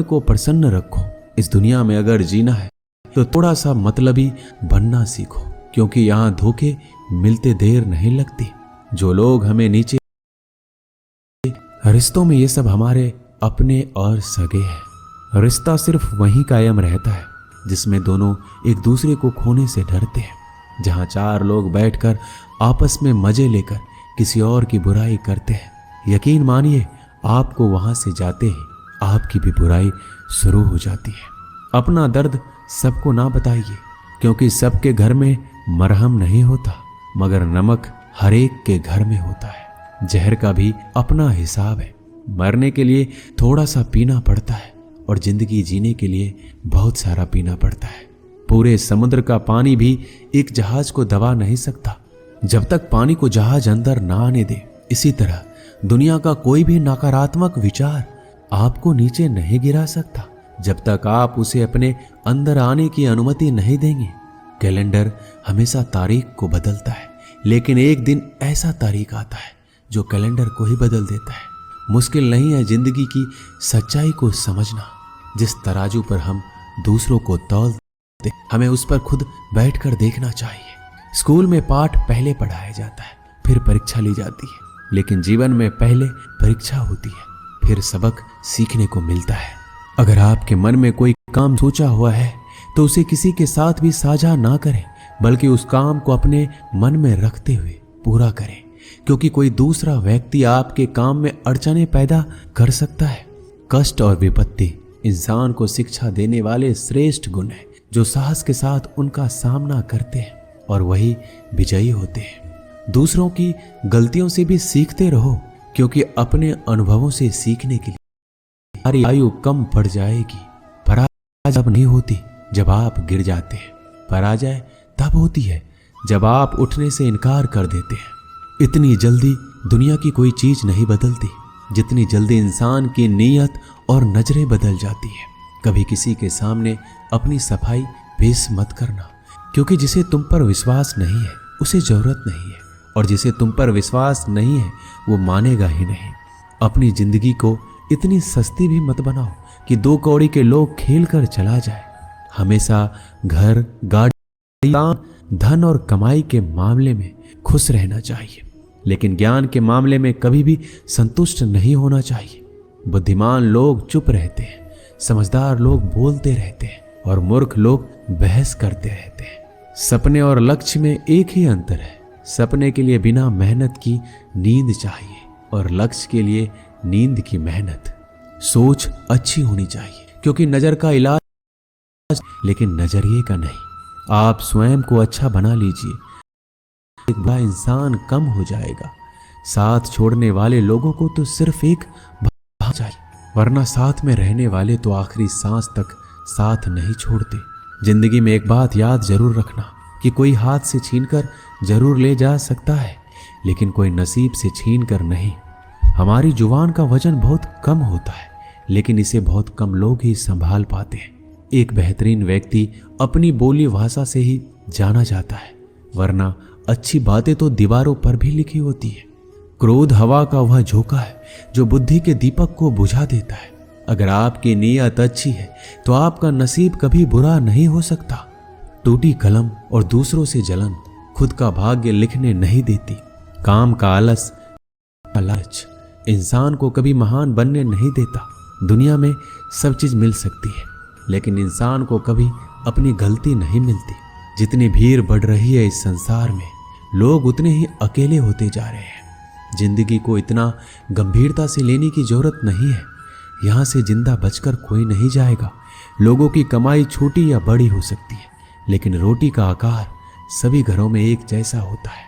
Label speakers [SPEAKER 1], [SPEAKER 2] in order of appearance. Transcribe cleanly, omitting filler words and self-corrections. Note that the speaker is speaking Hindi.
[SPEAKER 1] को प्रसन्न रखो। इस दुनिया में अगर जीना है तो थोड़ा सा मतलबी बनना सीखो, क्योंकि यहाँ धोखे मिलते देर नहीं लगती। जो लोग हमें नीचे रिश्तों में, ये सब हमारे अपने और सगे हैं। रिश्ता सिर्फ वहीं कायम रहता है जिसमें दोनों एक दूसरे को खोने से डरते हैं। जहां चार लोग बैठकर आपस में मजे लेकर किसी और की बुराई करते हैं, यकीन मानिए आपको वहां से जाते ही आपकी भी बुराई शुरू हो जाती है। अपना दर्द सबको ना बताइए, क्योंकि सबके घर में मरहम नहीं होता, मगर नमक हर एक के घर में होता है। जहर का भी अपना हिसाब है। मरने के लिए थोड़ा सा पीना पड़ता है और जिंदगी जीने के लिए बहुत सारा पीना पड़ता है। पूरे समुद्र का पानी भी एक जहाज को दबा नहीं सकता जब तक पानी को जहाज अंदर ना आने दे। इसी तरह दुनिया का कोई भी नकारात्मक विचार आपको नीचे नहीं गिरा सकता जब तक आप उसे अपने अंदर आने की अनुमति नहीं देंगे। कैलेंडर हमेशा तारीख को बदलता है, लेकिन एक दिन ऐसा तारीख आता है जो कैलेंडर को ही बदल देता है। मुश्किल नहीं है जिंदगी की सच्चाई को समझना। जिस तराजू पर हम दूसरों को तौलते, हमें उस पर खुद बैठकर देखना चाहिए। स्कूल में पाठ पहले पढ़ाया जाता है, फिर परीक्षा ली जाती है, लेकिन जीवन में पहले परीक्षा होती है, फिर सबक सीखने को मिलता है। अगर आपके मन में कोई काम सोचा हुआ है तो उसे किसी के साथ भी साझा ना करें, बल्कि उस काम को अपने मन में रखते हुए पूरा करें, क्योंकि कोई दूसरा व्यक्ति आपके काम में अड़चने पैदा कर सकता है। कष्ट और विपत्ति इंसान को शिक्षा देने वाले श्रेष्ठ गुण हैं, जो साहस के साथ उनका सामना करते हैं और वही विजयी होते हैं। दूसरों की गलतियों से भी सीखते रहो, क्योंकि अपने अनुभवों से सीखने के लिए हमारी आयु कम पड़ जाएगी। पराजय तब नहीं होती जब आप गिर जाते हैं, पराजय तब होती है जब आप उठने से इनकार कर देते हैं। इतनी जल्दी दुनिया की कोई चीज नहीं बदलती जितनी जल्दी इंसान की नीयत और नजरें बदल जाती है। कभी किसी के सामने अपनी सफाई पेश मत करना, क्योंकि जिसे तुम पर विश्वास नहीं है उसे जरूरत नहीं है, और जिसे तुम पर विश्वास नहीं है वो मानेगा ही नहीं। अपनी जिंदगी को इतनी सस्ती भी मत बनाओ कि 2 कौड़ी के लोग खेल कर चला जाए। हमेशा घर, गाड़ी, धन और कमाई के मामले में खुश रहना चाहिए, लेकिन ज्ञान के मामले में कभी भी संतुष्ट नहीं होना चाहिए। बुद्धिमान लोग चुप रहते हैं, समझदार लोग बोलते रहते हैं और मूर्ख लोग बहस करते रहते हैं। सपने और लक्ष्य में एक ही अंतर है। सपने के लिए बिना मेहनत की नींद चाहिए और लक्ष्य के लिए नींद की मेहनत। सोच अच्छी होनी चाहिए, क्योंकि नजर का इलाज, लेकिन नजरिए का नहीं। आप स्वयं को अच्छा बना लीजिए, एक बड़ा इंसान कम हो जाएगा। साथ छोड़ने वाले लोगों को तो सिर्फ एक भाग चाहिए, वरना साथ में रहने वाले तो आखिरी सांस तक साथ नहीं छोड़ते। जिंदगी में एक बात याद जरूर रखना कि कोई हाथ से छीनकर जरूर ले जा सकता है, लेकिन कोई नसीब से छीनकर नहीं। हमारी जुबान का वजन बहुत कम होता है, लेकिन इसे बहुत कम लोग ही संभाल पाते हैं। एक बेहतरीन व्यक्ति अपनी बोली भाषा से ही जाना जाता है, वरना अच्छी बातें तो दीवारों पर भी लिखी होती है। क्रोध हवा का वह झोंका है जो बुद्धि के दीपक को बुझा देता है। अगर आपकी नीयत अच्छी है तो आपका नसीब कभी बुरा नहीं हो सकता। टूटी कलम और दूसरों से जलन खुद का भाग्य लिखने नहीं देती। काम का आलस, लालच इंसान को कभी महान बनने नहीं देता। दुनिया में सब चीज मिल सकती है, लेकिन इंसान को कभी अपनी गलती नहीं मिलती। जितनी भीड़ बढ़ रही है इस संसार में, लोग उतने ही अकेले होते जा रहे हैं। जिंदगी को इतना गंभीरता से लेने की जरूरत नहीं है। यहाँ से जिंदा बचकर कोई नहीं जाएगा। लोगों की कमाई छोटी या बड़ी हो सकती है, लेकिन रोटी का आकार सभी घरों में एक जैसा होता है।